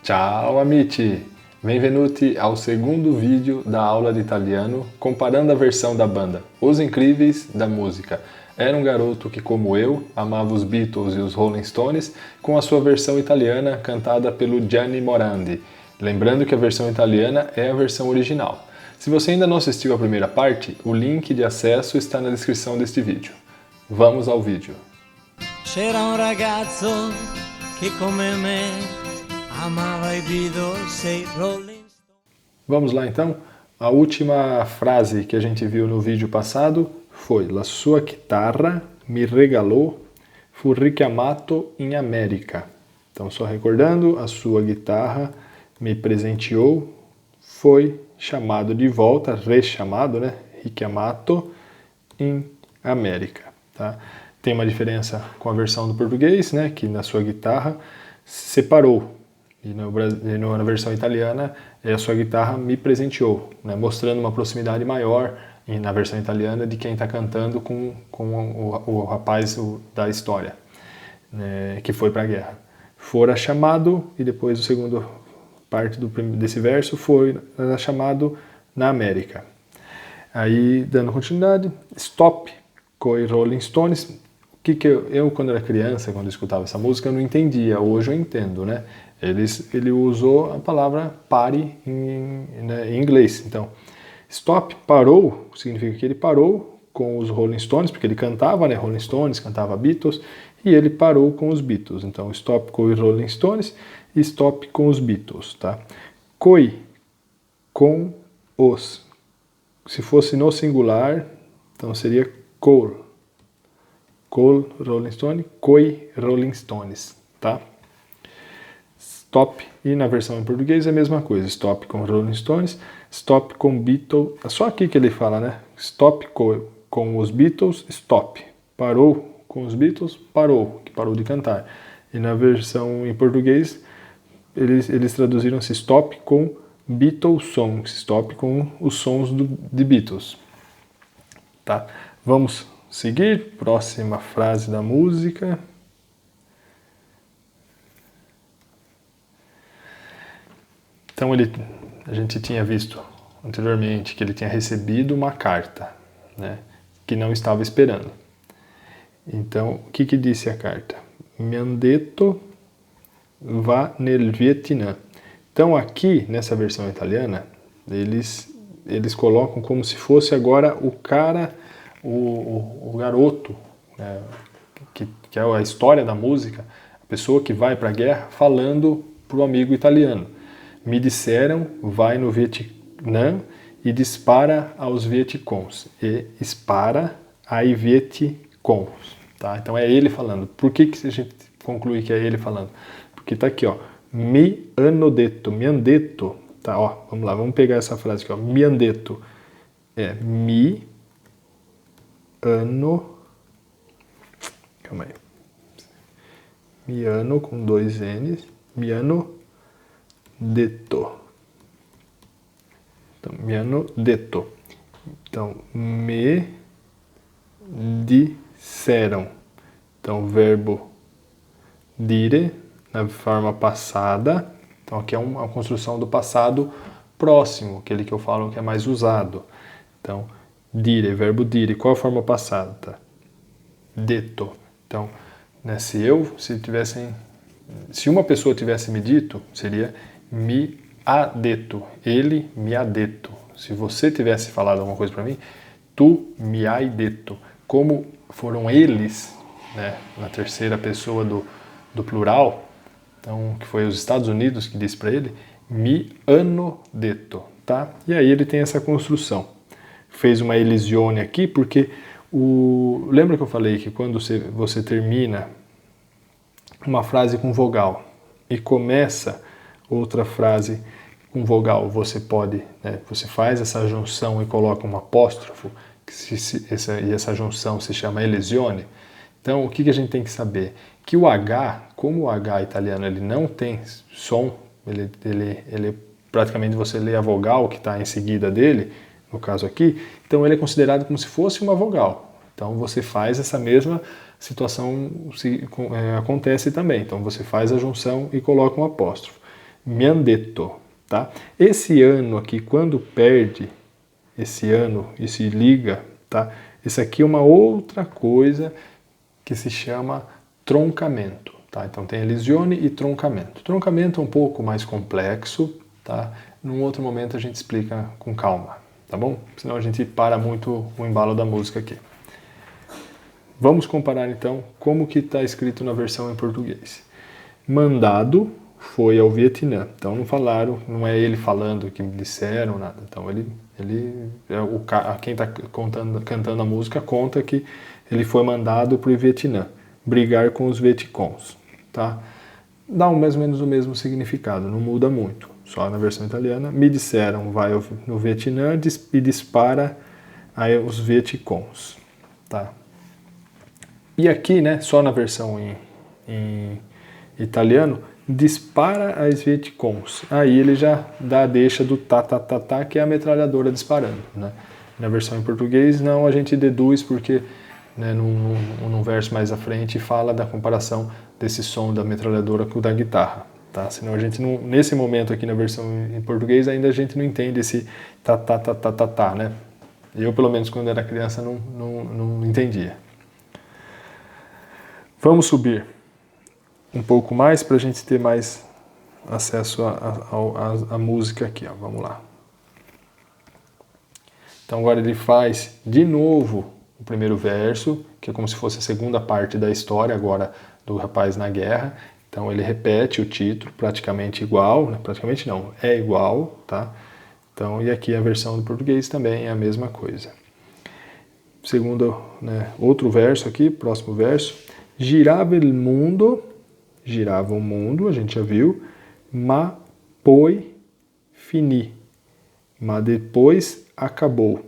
Ciao amici! Benvenuti ao segundo vídeo da aula de italiano comparando a versão da banda Os Incríveis da música Era um Garoto que, como eu, amava os Beatles e os Rolling Stones com a sua versão italiana cantada pelo Gianni Morandi. Lembrando que a versão italiana é a versão original. Se você ainda não assistiu a primeira parte, o link de acesso está na descrição deste vídeo. Vamos ao vídeo. C'era un ragazzo che come me amava i Beatles e i Rolling Stones. Vamos lá então? A última frase que a gente viu no vídeo passado foi La sua chitarra mi regalò, fu richiamato in America. Então, só recordando, a sua guitarra me presenteou, foi chamado de volta, rechamado, né? Richiamato in America. Tá? Tem uma diferença com a versão do português, né? Que na sua guitarra se separou. E na versão italiana, a sua guitarra me presenteou, né? Mostrando uma proximidade maior na versão italiana de quem está cantando com o rapaz da história, né? Que foi para a guerra. Fora chamado, e depois a segunda parte desse verso foi chamado na América. Aí, dando continuidade, Stop com os Rolling Stones. Que eu, quando era criança, quando eu escutava essa música, eu não entendia. Hoje eu entendo, né? Ele usou a palavra pare em inglês. Então, stop, parou, significa que ele parou com os Rolling Stones, porque ele cantava, né? Rolling Stones, cantava Beatles, e ele parou com os Beatles. Então, stop com os Rolling Stones e stop com os Beatles, tá? Coi, com os. Se fosse no singular, então seria col. Col Rolling Stone, coi Rolling Stones, tá? Stop, e na versão em português é a mesma coisa, stop com Rolling Stones, stop com Beatles, é só aqui que ele fala, né? Stop com os Beatles, stop. Parou com os Beatles, parou, que parou de cantar. E na versão em português, eles traduziram-se stop com Beatles songs, stop com os sons de Beatles, tá? Vamos seguir, próxima frase da música. Então a gente tinha visto anteriormente que ele tinha recebido uma carta, né, que não estava esperando. Então, o que disse a carta? Mi han detto va nel Vietnã. Então aqui, nessa versão italiana, eles colocam como se fosse agora o cara, o garoto, né, que é a história da música, a pessoa que vai para a guerra falando para o amigo italiano. Me disseram, vai no Vietnã e dispara aos Vietcons. E dispara ai Vietcons. Tá? Então é ele falando. Por que a gente conclui que é ele falando? Porque tá aqui, ó. Mi hanno detto. Tá, ó, vamos lá, vamos pegar essa frase aqui, ó. Mi han detto. É mi hanno. Calma aí. Mi hanno com dois N's. Mi hanno detto. Então, mi hanno detto. Então, me disseram. Então, verbo dire, na forma passada. Então, aqui é uma construção do passado próximo, aquele que eu falo que é mais usado. Então, dire, verbo dire. Qual a forma passada? Tá? Detto. Então, né, se uma pessoa tivesse me dito, seria mi ha detto, ele me ha detto. Se você tivesse falado alguma coisa para mim, tu me hai detto. Como foram eles, né, na terceira pessoa do plural, então, que foi os Estados Unidos que disse para ele, mi hanno detto, tá? E aí ele tem essa construção. Fez uma elisione aqui, porque lembra que eu falei que quando você termina uma frase com vogal e começa outra frase com vogal, você pode, né, você faz essa junção e coloca um apóstrofo, e essa junção se chama elisione. Então, o que a gente tem que saber? Que o H, como o H italiano ele não tem som, ele praticamente você lê a vogal que está em seguida dele, no caso aqui, então ele é considerado como se fosse uma vogal. Então você faz essa mesma situação, acontece também. Então você faz a junção e coloca um apóstrofo. mi han detto, tá? Esse ano aqui, quando perde esse ano e se liga, tá? Isso aqui é uma outra coisa que se chama troncamento, tá? Então tem elisione e troncamento. Troncamento é um pouco mais complexo, tá? Num outro momento a gente explica com calma, tá bom? Senão a gente para muito o embalo da música aqui. Vamos comparar então como que está escrito na versão em português. Mandado foi ao Vietnã. Então não falaram, não é ele falando que me disseram nada. Então quem está cantando a música conta que ele foi mandado para o Vietnã brigar com os Vietcons, tá? Dá mais ou menos o mesmo significado, não muda muito. Só na versão italiana, me disseram, vai no Vietnã e dispara aí os Vietcons, tá? E aqui, né, só na versão em italiano, dispara as Vietcons. Aí ele já dá a deixa do tá, que é a metralhadora disparando, né? Na versão em português, não, a gente deduz porque, né, num verso mais à frente fala da comparação desse som da metralhadora com o da guitarra, tá? Senão a gente não, nesse momento aqui na versão em português ainda a gente não entende esse tá, né? Eu, pelo menos, quando era criança, não entendia. Vamos subir um pouco mais para a gente ter mais acesso à música aqui, ó. Vamos lá. Então agora ele faz de novo o primeiro verso, que é como se fosse a segunda parte da história agora do rapaz na guerra. Então ele repete o título praticamente igual, né? Praticamente não, é igual, tá? Então, e aqui a versão do português também é a mesma coisa. Segundo, né, outro verso aqui, próximo verso. Girava o mundo, a gente já viu, ma poi finì, mas depois acabou.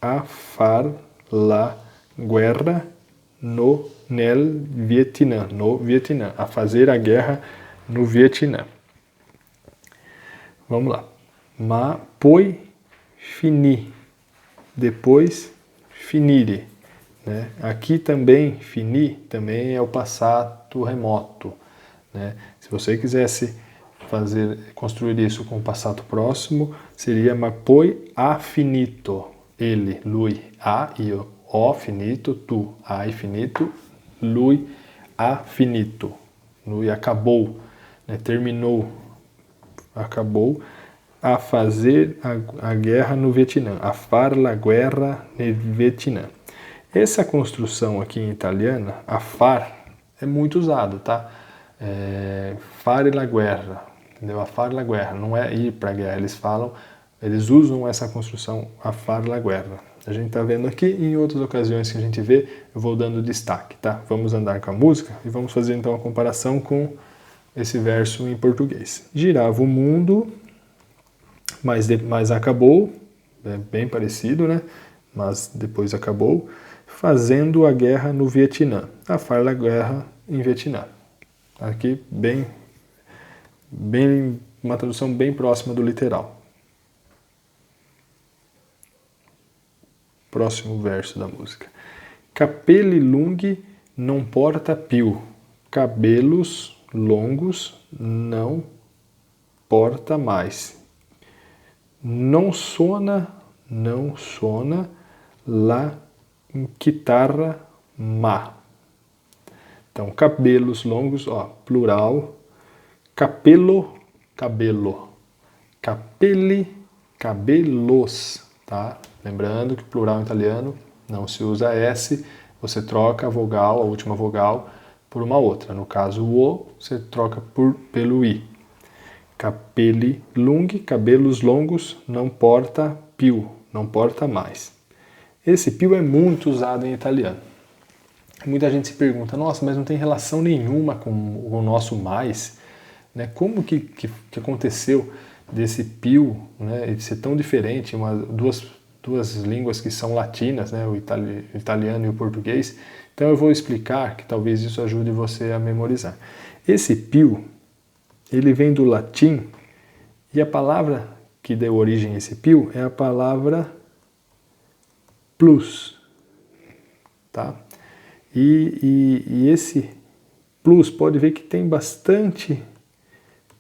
A far la guerra nel Vietnã, a fazer a guerra no Vietnã. Vamos lá. Ma poi finì, depois finire, né? Aqui também, finir, também é o passado remoto, né? Se você quisesse construir isso com o passado próximo, seria ma poi ha finito, ele, lui, ha, io, ho finito, tu, hai finito, lui ha finito, lui acabou, né? Terminou, acabou, a fazer a guerra no Vietnã, a far la guerra nel Vietnã. Essa construção aqui em italiana, a far, é muito usado, tá? Fare la guerra, entendeu? A far la guerra, não é ir para a guerra, eles usam essa construção, a far la guerra. A gente tá vendo aqui, e em outras ocasiões que a gente vê, eu vou dando destaque, tá? Vamos andar com a música e vamos fazer então a comparação com esse verso em português. Girava o mundo, mas acabou, é bem parecido, né? Mas depois acabou, fazendo a guerra no Vietnã. A far la guerra em Vietnã. Aqui uma tradução bem próxima do literal. Próximo verso da música. Capelli lunghi non porta più. Cabelos longos não porta mais. Não sona la chitarra ma. Então, cabelos longos, ó, plural. Capello, cabelo. Capelli, cabelos, tá? Lembrando que plural em italiano não se usa S, você troca a vogal, a última vogal, por uma outra. No caso, o, você troca pelo I. Capelli lunghi, cabelos longos, não porta più, não porta mais. Esse più é muito usado em italiano. Muita gente se pergunta, nossa, mas não tem relação nenhuma com o nosso mais, né? Como que aconteceu desse più, né, de ser tão diferente, duas línguas que são latinas, né, o italiano e o português? Então eu vou explicar, que talvez isso ajude você a memorizar. Esse più, ele vem do latim, e a palavra que deu origem a esse più é a palavra plus, tá? E esse plus, pode ver que tem bastante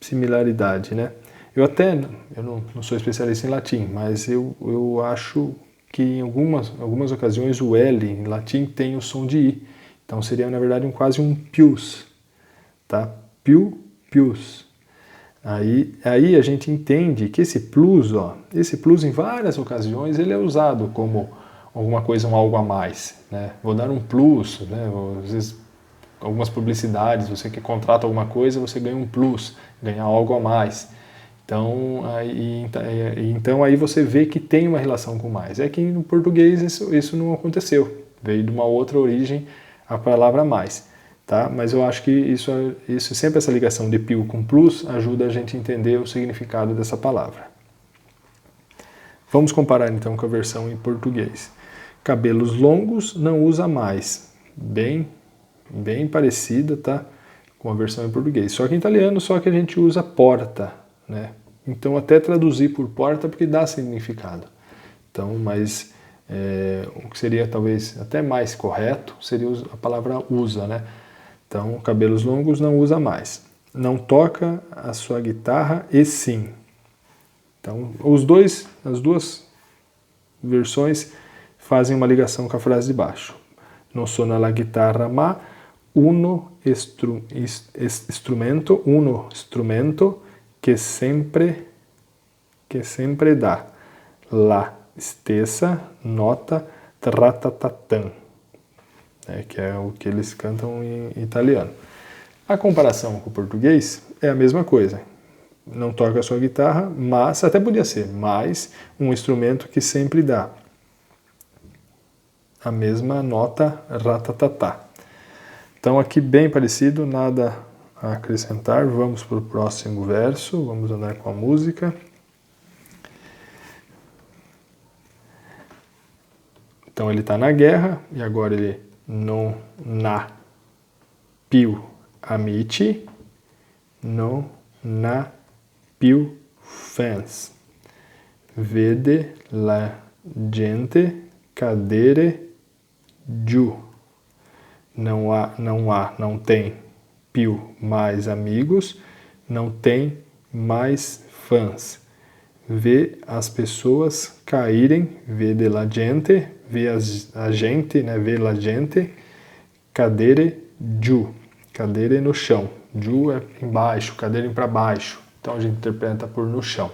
similaridade, né? Eu não sou especialista em latim, mas eu acho que em algumas ocasiões o L em latim tem o som de I. Então seria, na verdade, quase um pius, tá? Piu, pius. Aí a gente entende que esse plus em várias ocasiões ele é usado como alguma coisa, um algo a mais, né? Vou dar um plus, né? Às vezes, algumas publicidades, você que contrata alguma coisa, você ganha um plus, ganha algo a mais. Então aí você vê que tem uma relação com mais. É que no português isso não aconteceu, veio de uma outra origem a palavra mais, tá? Mas eu acho que isso sempre essa ligação de piu com plus ajuda a gente a entender o significado dessa palavra. Vamos comparar então com a versão em português. Cabelos longos não usa mais, bem parecida, tá? Com a versão em português. Só que em italiano só que a gente usa porta, né? Então até traduzir por porta porque dá significado. Então, mas o que seria talvez até mais correto seria a palavra usa, né? Então, cabelos longos não usa mais. Não toca a sua guitarra e sim. Então, as duas versões fazem uma ligação com a frase de baixo. Non suona la chitarra ma uno strumento que sempre dá la stessa nota tratatatam, que é o que eles cantam em italiano. A comparação com o português é a mesma coisa. Não toca a sua guitarra, mas até podia ser, mas um instrumento que sempre dá a mesma nota ratatatá. Então aqui bem parecido, nada a acrescentar. Vamos para o próximo verso, vamos andar com a música. Então ele está na guerra e agora ele non ha più amici, non ha più fans. Vede la gente cadere giù. Não tem più mais amigos, não tem mais fãs. Vê as pessoas caírem, vede la gente, vê a gente, né? Vê la gente, cadere giù, cadere no chão. Giù é embaixo, cadere para baixo. Então a gente interpreta por no chão.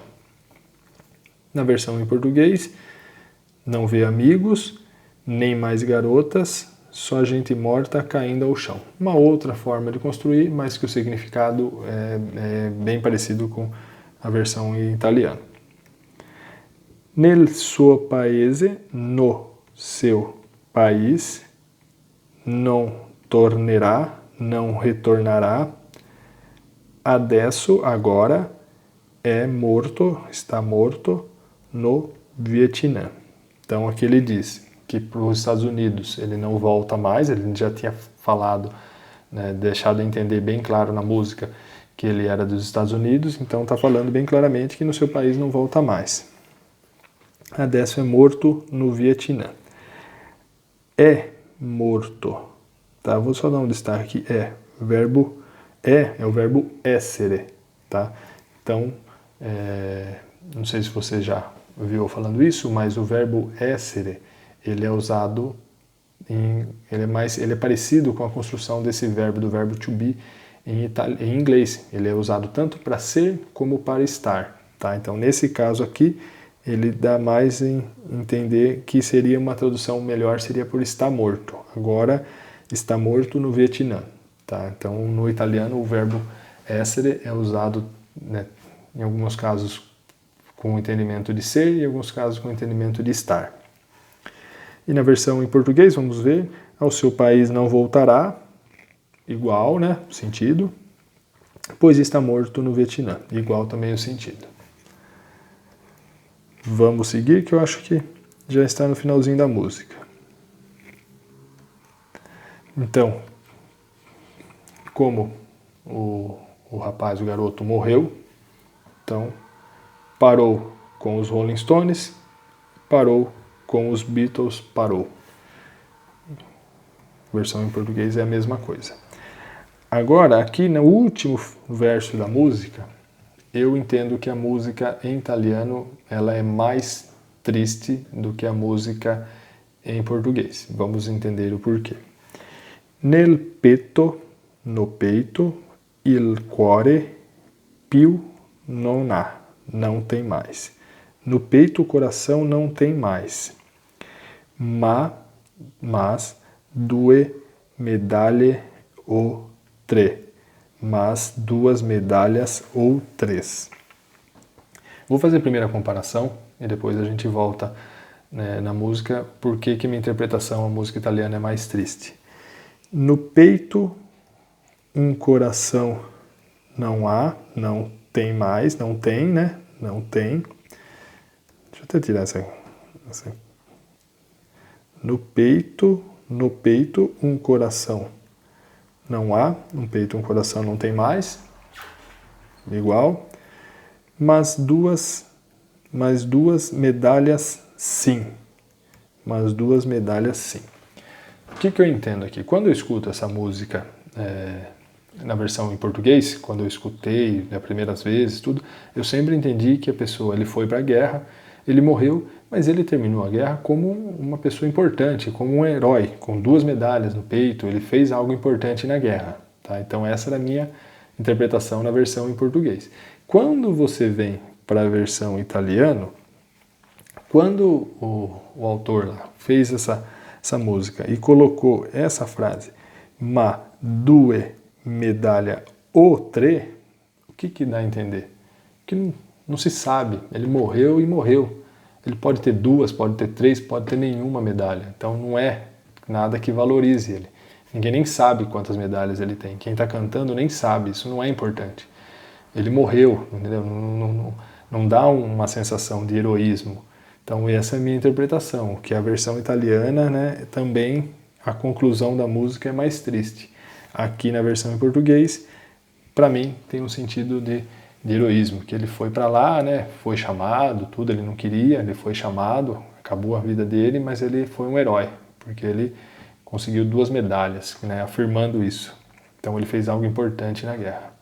Na versão em português, não vê amigos, nem mais garotas, só gente morta caindo ao chão. Uma outra forma de construir, mas que o significado é bem parecido com a versão em italiano. Nel suo paese, no seu país, não tornerá, não retornará. Adesso, agora, é morto, está morto no Vietnã. Então aqui ele diz que para os Estados Unidos ele não volta mais, ele já tinha falado, né, deixado a entender bem claro na música que ele era dos Estados Unidos, então está falando bem claramente que no seu país não volta mais. Adesso é morto no Vietnã. É morto, tá? Vou só dar um destaque aqui, o verbo é o verbo essere, tá? Então, não sei se você já viu falando isso, mas o verbo essere, ele é usado ele é parecido com a construção desse verbo, do verbo to be em inglês. Ele é usado tanto para ser como para estar, tá? Então, nesse caso aqui, ele dá mais em entender que seria uma tradução melhor, seria por está morto. Agora, está morto no Vietnã, tá? Então, no italiano, o verbo essere é usado, né, em alguns casos com o entendimento de ser e em alguns casos com o entendimento de estar. E na versão em português, vamos ver, ao seu país não voltará, igual, né, o sentido, pois está morto no Vietnã, igual também o sentido. Vamos seguir, que eu acho que já está no finalzinho da música. Então, como o rapaz, o garoto, morreu, então parou com os Rolling Stones, parou com os Beatles, parou. A versão em português é a mesma coisa. Agora, aqui no último verso da música, eu entendo que a música em italiano ela é mais triste do que a música em português. Vamos entender o porquê. Nel petto, no peito, il cuore più non ha, não tem mais. No peito o coração não tem mais. Mas due medaglie o tre. Mas duas medalhas ou três. Vou fazer a primeira comparação e depois a gente volta, né, na música, por que minha interpretação a música italiana é mais triste. No peito, um coração não há, não tem mais, não tem, né? Não tem. Deixa eu até tirar essa. No peito, um coração não há, no peito, um coração não tem mais, igual. Mas duas medalhas sim. Mas duas medalhas sim. O que eu entendo aqui? Quando eu escuto essa música na versão em português, quando eu escutei das primeiras vezes, tudo, eu sempre entendi que a pessoa, ele foi para a guerra, ele morreu, mas ele terminou a guerra como uma pessoa importante, como um herói, com duas medalhas no peito, ele fez algo importante na guerra. Tá? Então essa era a minha interpretação na versão em português. Quando você vem para a versão italiana, quando o autor lá fez essa música e colocou essa frase, ma due medaglia o tre, o que dá a entender? Que não se sabe, ele morreu e morreu. Ele pode ter duas, pode ter três, pode ter nenhuma medalha. Então não é nada que valorize ele. Ninguém nem sabe quantas medalhas ele tem. Quem está cantando nem sabe, isso não é importante. Ele morreu, entendeu? Não dá uma sensação de heroísmo. Então essa é a minha interpretação, que a versão italiana, né, também a conclusão da música é mais triste. Aqui na versão em português, para mim, tem um sentido de heroísmo, que ele foi para lá, né, foi chamado, tudo, ele não queria, ele foi chamado, acabou a vida dele, mas ele foi um herói, porque ele conseguiu duas medalhas, né, afirmando isso. Então ele fez algo importante na guerra.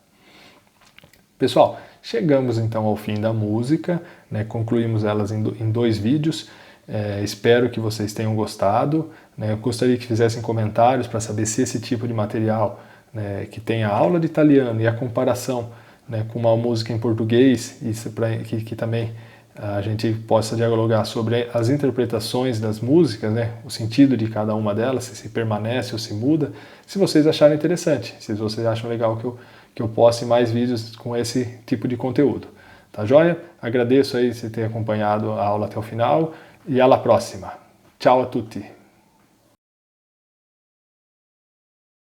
Pessoal, chegamos então ao fim da música, né, concluímos elas em 2 vídeos, espero que vocês tenham gostado, né, eu gostaria que fizessem comentários para saber se esse tipo de material, né, que tem a aula de italiano e a comparação, né, com uma música em português, isso para que também a gente possa dialogar sobre as interpretações das músicas, né, o sentido de cada uma delas, se permanece ou se muda, se vocês acharem interessante, se vocês acham legal que eu poste mais vídeos com esse tipo de conteúdo. Tá joia? Agradeço aí você ter acompanhado a aula até o final e alla próxima. Ciao a tutti!